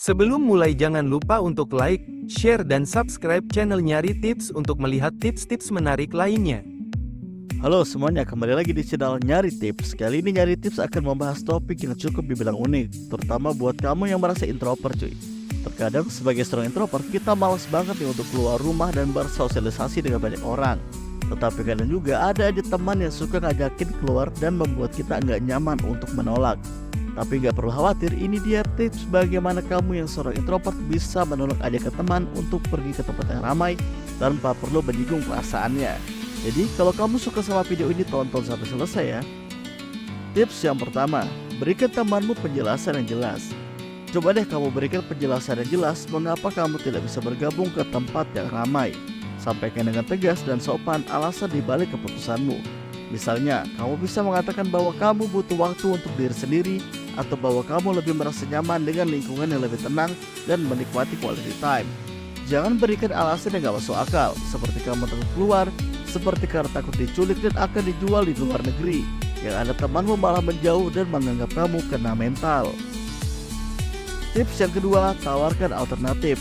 Sebelum mulai jangan lupa untuk like, share dan subscribe channel Nyari Tips untuk melihat tips-tips menarik lainnya. Halo semuanya, kembali lagi di channel Nyari Tips. Kali ini Nyari Tips akan membahas topik yang cukup dibilang unik, terutama buat kamu yang merasa introvert cuy. Terkadang sebagai seorang introvert, kita malas banget nih untuk keluar rumah dan bersosialisasi dengan banyak orang. Tetapi kadang juga ada aja teman yang suka ngajakin keluar dan membuat kita nggak nyaman untuk menolak. Tapi nggak perlu khawatir, ini dia tips bagaimana kamu yang seorang introvert bisa menolak ajakan teman untuk pergi ke tempat yang ramai tanpa perlu menyinggung perasaannya. Jadi kalau kamu suka sama video ini, tonton sampai selesai ya. Tips yang pertama, berikan temanmu penjelasan yang jelas. Coba deh kamu berikan penjelasan yang jelas mengapa kamu tidak bisa bergabung ke tempat yang ramai. Sampaikan dengan tegas dan sopan alasan dibalik keputusanmu. Misalnya, kamu bisa mengatakan bahwa kamu butuh waktu untuk diri sendiri, atau bahwa kamu lebih merasa nyaman dengan lingkungan yang lebih tenang dan menikmati quality time. Jangan berikan alasan yang gak masuk akal, seperti kamu takut keluar, seperti karena takut diculik dan akan dijual di luar negeri, yang ada temanmu malah menjauh dan menganggap kamu kena mental. Tips yang kedua, tawarkan alternatif.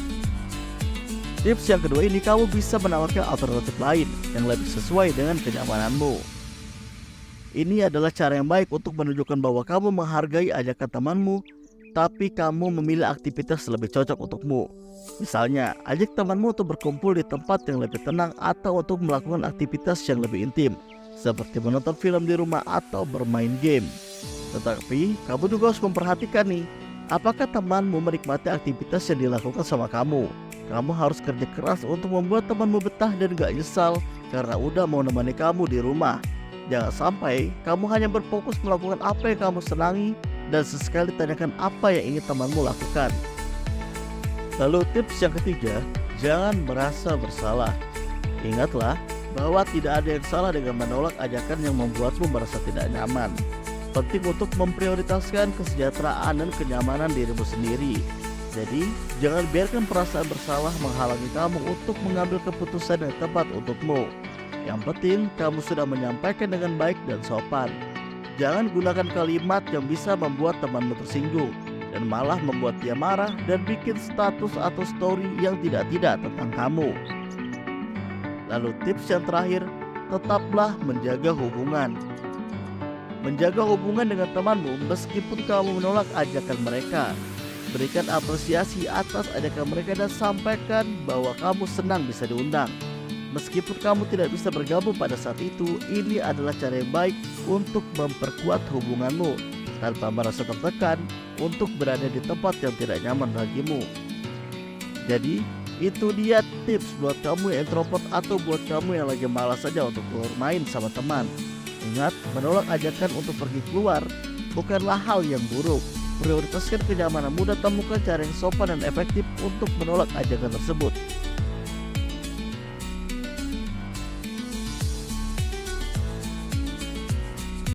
Tips yang kedua ini, kamu bisa menawarkan alternatif lain yang lebih sesuai dengan kenyamananmu. Ini adalah cara yang baik untuk menunjukkan bahwa kamu menghargai ajakan temanmu, tapi kamu memilih aktivitas lebih cocok untukmu. Misalnya, ajak temanmu untuk berkumpul di tempat yang lebih tenang atau untuk melakukan aktivitas yang lebih intim, seperti menonton film di rumah atau bermain game. Tetapi, kamu juga harus memperhatikan nih, apakah temanmu menikmati aktivitas yang dilakukan sama kamu. Kamu harus kerja keras untuk membuat temanmu betah dan gak nyesal karena udah mau nemani kamu di rumah. Jangan sampai kamu hanya berfokus melakukan apa yang kamu senangi dan sesekali tanyakan apa yang ingin temanmu lakukan. Lalu tips yang ketiga, jangan merasa bersalah. Ingatlah bahwa tidak ada yang salah dengan menolak ajakan yang membuatmu merasa tidak nyaman. Penting untuk memprioritaskan kesejahteraan dan kenyamanan dirimu sendiri. Jadi, jangan biarkan perasaan bersalah menghalangi kamu untuk mengambil keputusan yang tepat untukmu. Yang penting, kamu sudah menyampaikan dengan baik dan sopan. Jangan gunakan kalimat yang bisa membuat temanmu tersinggung dan malah membuat dia marah dan bikin status atau story yang tidak-tidak tentang kamu. Lalu tips yang terakhir, tetaplah menjaga hubungan. Menjaga hubungan dengan temanmu meskipun kamu menolak ajakan mereka. Berikan apresiasi atas ajakan mereka dan sampaikan bahwa kamu senang bisa diundang. Meskipun kamu tidak bisa bergabung pada saat itu, ini adalah cara yang baik untuk memperkuat hubunganmu tanpa merasa tertekan untuk berada di tempat yang tidak nyaman bagimu. Jadi, itu dia tips buat kamu yang introvert atau buat kamu yang lagi malas saja untuk keluar main sama teman. Ingat, menolak ajakan untuk pergi keluar bukanlah hal yang buruk. Prioritaskan kenyamananmu dan temukan cara yang sopan dan efektif untuk menolak ajakan tersebut.